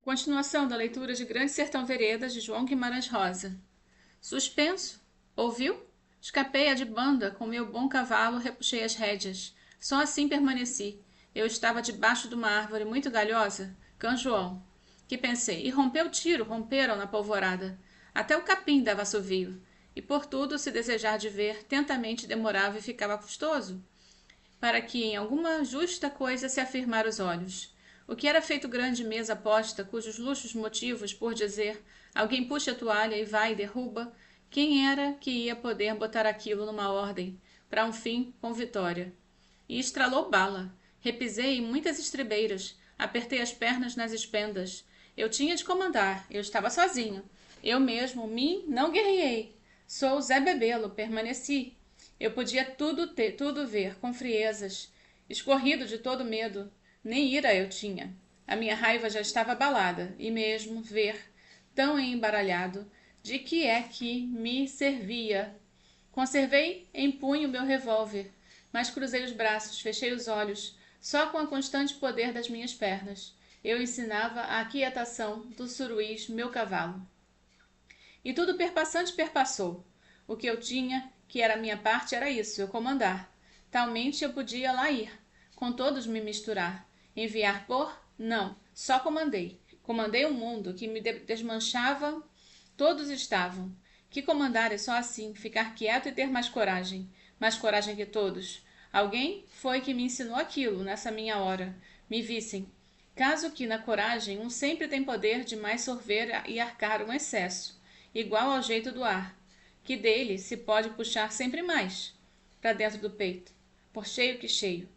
Continuação da leitura de Grande Sertão Veredas, de João Guimarães Rosa. Suspenso? Ouviu? Escapei-a de banda, com meu bom cavalo repuxei as rédeas. Só assim permaneci. Eu estava debaixo de uma árvore muito galhosa, canjoão, que pensei, e rompeu o tiro, romperam na polvorada. Até o capim dava assovio, e por tudo, se desejar de ver, tentamente demorava e ficava custoso, para que em alguma justa coisa se afirmar os olhos. O que era feito grande mesa posta, cujos luxos motivos, por dizer, alguém puxa a toalha e vai e derruba, quem era que ia poder botar aquilo numa ordem, para um fim com vitória? E estralou bala. Repisei em muitas estribeiras, apertei as pernas nas espendas. Eu tinha de comandar, eu estava sozinho. Eu mesmo, mim, não guerreei. Sou Zé Bebelo, permaneci. Eu podia tudo ver, com friezas, escorrido de todo medo. Nem ira eu tinha. A minha raiva já estava abalada, e mesmo ver, tão embaralhado, de que é que me servia. Conservei em punho meu revólver, mas cruzei os braços, fechei os olhos, só com o constante poder das minhas pernas. Eu ensinava a aquietação do suruís, meu cavalo. E tudo perpassante perpassou. O que eu tinha, que era a minha parte, era isso, eu comandar. Talmente eu podia lá ir, com todos me misturar. Enviar por? Não, só comandei. Comandei o mundo, que me desmanchava, todos estavam. Que comandar é só assim, ficar quieto e ter mais coragem que todos. Alguém foi que me ensinou aquilo, nessa minha hora. Me vissem. Caso que na coragem um sempre tem poder de mais sorver e arcar um excesso igual ao jeito do ar, que dele se pode puxar sempre mais, para dentro do peito, por cheio que cheio,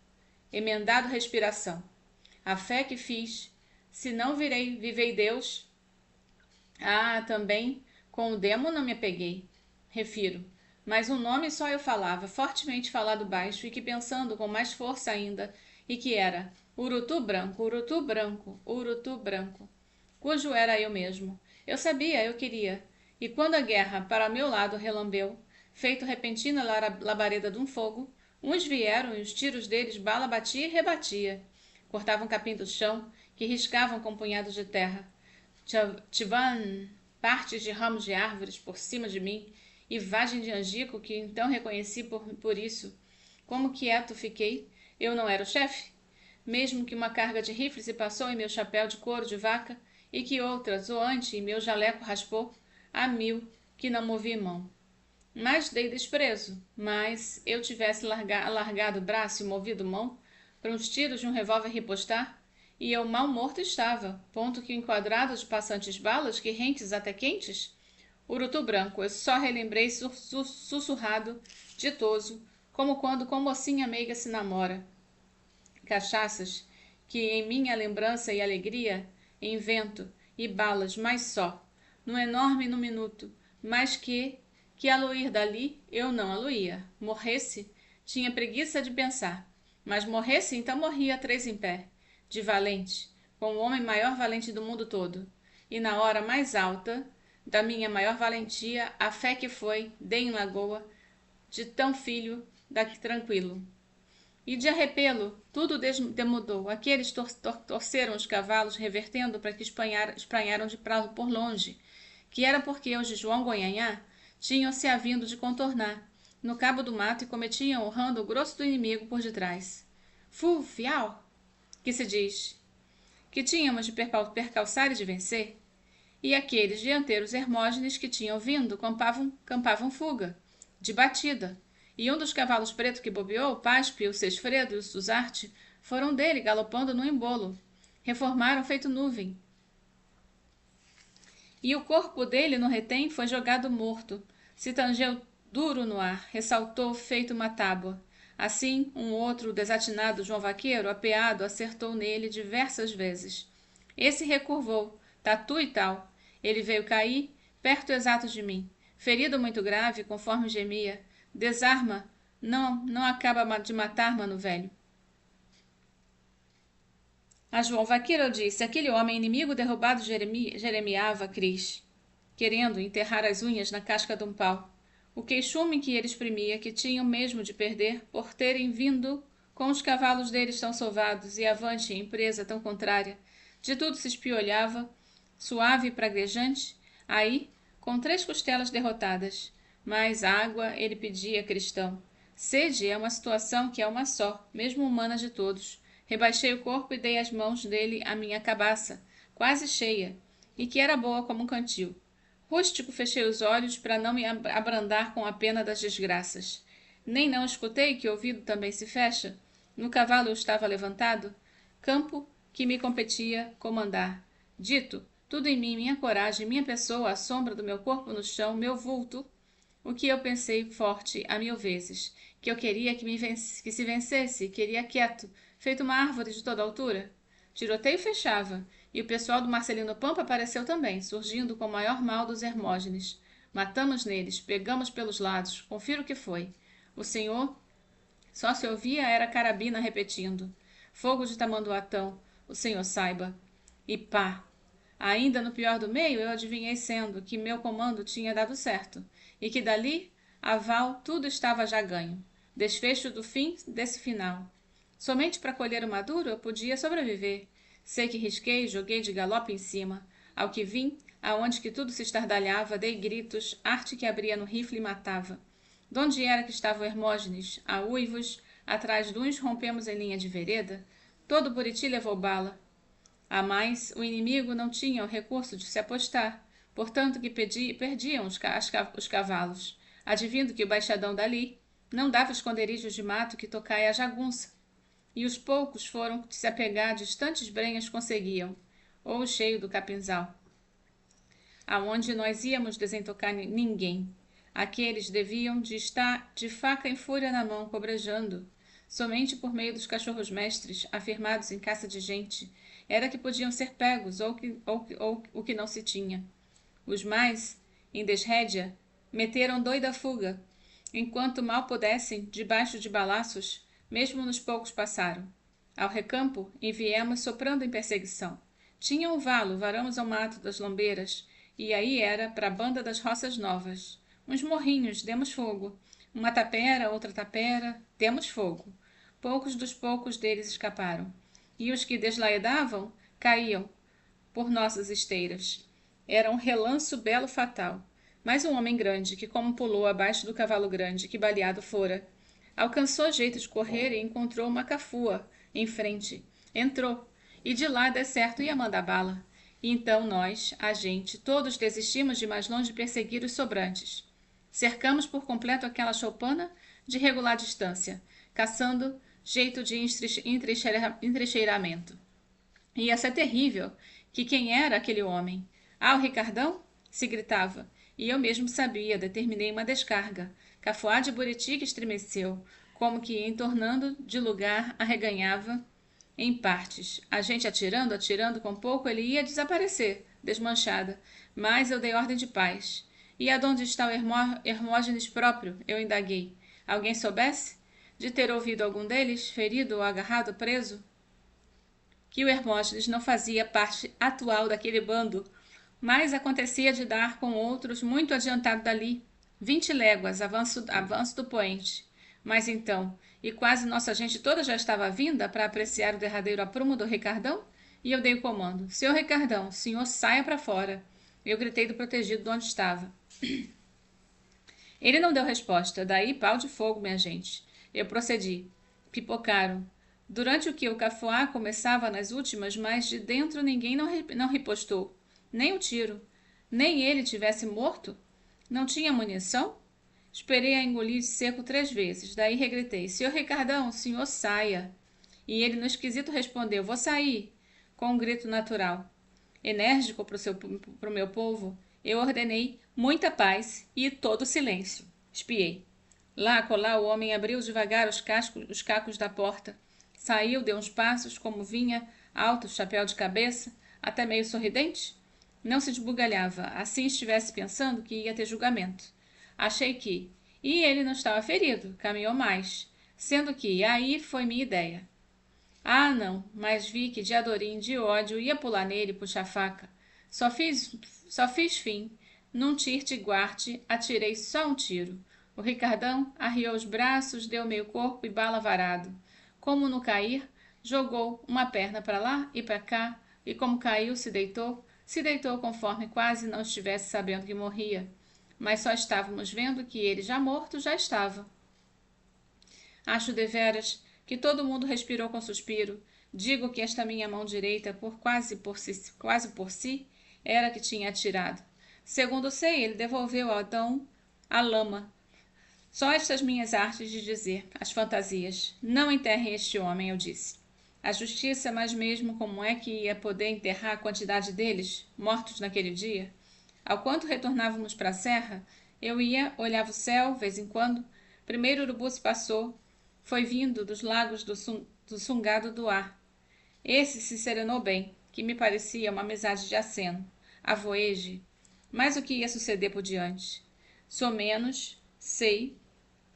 emendado respiração. A fé que fiz, se não vivei Deus, também com o demo não me apeguei, refiro, mas um nome só eu falava, fortemente falado baixo e que pensando com mais força ainda, e que era Urutu branco, Urutu branco, Urutu branco, cujo era eu mesmo. Eu sabia, eu queria, e quando a guerra para meu lado relambeu, feito repentina labareda de um fogo, uns vieram e os tiros deles bala batia e rebatia. Cortavam capim do chão, que riscavam com punhados de terra. Tivan, partes de ramos de árvores por cima de mim, e vagem de angico que então reconheci por isso. Como quieto fiquei, eu não era o chefe? Mesmo que uma carga de rifle se passou em meu chapéu de couro de vaca, e que outra, zoante, em meu jaleco raspou, há mil que não movi mão. Mas dei desprezo, mas eu tivesse alargado o braço e movido mão, para uns tiros de um revólver ripostar, e eu mal morto estava, ponto que enquadrado de passantes balas, que rentes até quentes, Urutu branco, eu só relembrei sussurrado, ditoso, como quando com mocinha meiga se namora. Cachaças, que em minha lembrança e alegria, invento, e balas, mais só, no enorme no minuto, mas que a luir dali, eu não aluía. Morresse, tinha preguiça de pensar, mas morresse, então morria três em pé, de valente, com o homem maior valente do mundo todo, e na hora mais alta da minha maior valentia, a fé que foi, dei em lagoa, de tão filho, daqui tranquilo. E de arrepelo, tudo demudou. Aqueles torceram os cavalos, revertendo para que espranharam de prazo por longe, que era porque os de João Gonhanhá tinham-se havindo de contornar, no cabo do mato, e cometiam honrando o grosso do inimigo por detrás. Fial, que se diz, que tínhamos de percalçar e de vencer, e aqueles dianteiros Hermógenes que tinham vindo campavam fuga, de batida, e um dos cavalos preto que bobeou, o Paspe, o Sesfredo e o Suzarte, foram dele galopando no embolo. Reformaram feito nuvem. E o corpo dele no retém foi jogado morto. Se tangeu duro no ar, ressaltou feito uma tábua. Assim, um outro desatinado João Vaqueiro, apeado, acertou nele diversas vezes. Esse recurvou, tatu e tal. Ele veio cair, perto exato de mim. Ferido muito grave, conforme gemia. Desarma, não acaba de matar, mano velho. A João Vaqueiro eu disse, aquele homem inimigo derrubado jeremiava Cris, querendo enterrar as unhas na casca de um pau. O queixume que ele exprimia, que tinham mesmo de perder, por terem vindo com os cavalos deles tão sovados e avante em empresa tão contrária, De tudo se espiolhava, suave e praguejante, aí, com 3 costelas derrotadas. Mais água, ele pedia, cristão. Sede é uma situação que é uma só, mesmo humana de todos. Rebaixei o corpo e dei às mãos dele a minha cabaça, quase cheia, e que era boa como um cantil. Rústico, fechei os olhos para não me abrandar com a pena das desgraças. Nem não escutei que o ouvido também se fecha. No cavalo eu estava levantado, campo que me competia comandar. Dito, tudo em mim, minha coragem, minha pessoa, a sombra do meu corpo no chão, meu vulto, o que eu pensei forte a 1000 vezes, que eu queria que se vencesse, queria quieto, feito uma árvore de toda altura. Tiroteio fechava, e o pessoal do Marcelino Pampa apareceu também, surgindo com o maior mal dos Hermógenes. Matamos neles, pegamos pelos lados, confiro o que foi. O senhor só se ouvia era a carabina repetindo. Fogo de tamanduatão, o senhor saiba. E pá! Ainda no pior do meio, eu adivinhei sendo que meu comando tinha dado certo, e que dali, a val, tudo estava já ganho. Desfecho do fim desse final. Somente para colher o maduro eu podia sobreviver. Sei que risquei, joguei de galope em cima. Ao que vim, aonde que tudo se estardalhava, dei gritos, arte que abria no rifle e matava. Donde era que estava o Hermógenes? A uivos, atrás de uns rompemos em linha de vereda. Todo Buriti levou bala. A mais, o inimigo não tinha o recurso de se apostar, portanto que perdiam os cavalos, advindo que o baixadão dali não dava esconderijos de mato que tocaia a jagunça, e os poucos foram se apegar a distantes brenhas conseguiam, ou o cheio do capinzal. Aonde nós íamos desentocar ninguém. Aqueles deviam de estar de faca em fúria na mão, cobrejando. Somente por meio dos cachorros-mestres, afirmados em caça de gente, era que podiam ser pegos ou o que não se tinha. Os mais, em desrédea, meteram doida fuga, enquanto mal pudessem, debaixo de balaços, mesmo nos poucos passaram. Ao recampo, enviemos soprando em perseguição. Tinham o valo, varamos ao mato das lombeiras, e aí era para a banda das roças novas. Uns morrinhos, demos fogo. Uma tapera, outra tapera, demos fogo. Poucos dos poucos deles escaparam. E os que deslaedavam, caíam por nossas esteiras. Era um relanço belo fatal. Mas um homem grande, que como pulou abaixo do cavalo grande, que baleado fora, alcançou jeito de correr e encontrou uma cafua em frente. Entrou, e de lá, de certo, ia mandar bala. E então nós, a gente, todos desistimos de mais longe perseguir os sobrantes. Cercamos por completo aquela choupana de regular distância, caçando jeito de entrecheiramento. Ia ser terrível, que quem era aquele homem? Ah, o Ricardão? Se gritava, e eu mesmo sabia, determinei uma descarga. Cafuá de Buriti que estremeceu, como que entornando de lugar arreganhava em partes. A gente atirando com pouco, ele ia desaparecer, desmanchada, mas eu dei ordem de paz. E aonde está o Hermógenes próprio? Eu indaguei. Alguém soubesse? De ter ouvido algum deles, ferido ou agarrado, preso? Que o Hermógenes não fazia parte atual daquele bando, mas acontecia de dar com outros muito adiantado dali, 20 léguas, avanço do poente. Mas então, e quase nossa gente toda já estava vinda para apreciar o derradeiro aprumo do Ricardão? E eu dei o comando. Senhor Ricardão, senhor saia para fora. Eu gritei do protegido de onde estava. Ele não deu resposta, daí pau de fogo, minha gente. Eu procedi. Pipocaram. Durante o que o cafuá começava nas últimas, mas de dentro ninguém não ripostou. Nem o tiro. Nem ele tivesse morto? Não tinha munição? Esperei a engolir de seco 3 vezes. Daí regritei. Senhor Ricardão, senhor saia. E ele no esquisito respondeu. Vou sair. Com um grito natural. Enérgico para o meu povo, eu ordenei muita paz e todo silêncio. Espiei. Lá, acolá, o homem abriu devagar os cacos da porta. Saiu, deu uns passos, como vinha, alto, chapéu de cabeça, até meio sorridente. Não se desbugalhava, assim estivesse pensando que ia ter julgamento. Achei que... E ele não estava ferido, caminhou mais. Sendo que aí foi minha ideia. Ah, não, mas vi que de adorim, de ódio, ia pular nele e puxar a faca. Só fiz fim. Num tirte-guarte, atirei só um tiro. O Ricardão arriou os braços, deu meio corpo e bala varado. Como no cair, jogou uma perna para lá e para cá, e como caiu, se deitou conforme quase não estivesse sabendo que morria, mas só estávamos vendo que ele, já morto, já estava. Acho deveras que todo mundo respirou com suspiro. Digo que esta minha mão direita, quase por si, era que tinha atirado. Segundo sei, ele devolveu a Adão a lama. Só estas minhas artes de dizer, as fantasias. Não enterrem este homem, eu disse. A justiça, mas mesmo como é que ia poder enterrar a quantidade deles, mortos naquele dia? Ao quanto retornávamos para a serra, eu ia, olhava o céu, vez em quando. Primeiro o urubu se passou, foi vindo dos lagos do Sungado do Ar. Esse se serenou bem, que me parecia uma amizade de aceno. A voege, mas o que ia suceder por diante? Sou menos, sei,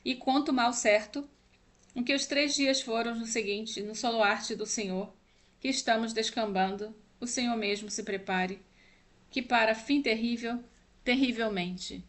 e conto mal certo, o que os 3 dias foram no seguinte, no soloarte do Senhor, que estamos descambando, o Senhor mesmo se prepare, que para fim terrível, terrivelmente.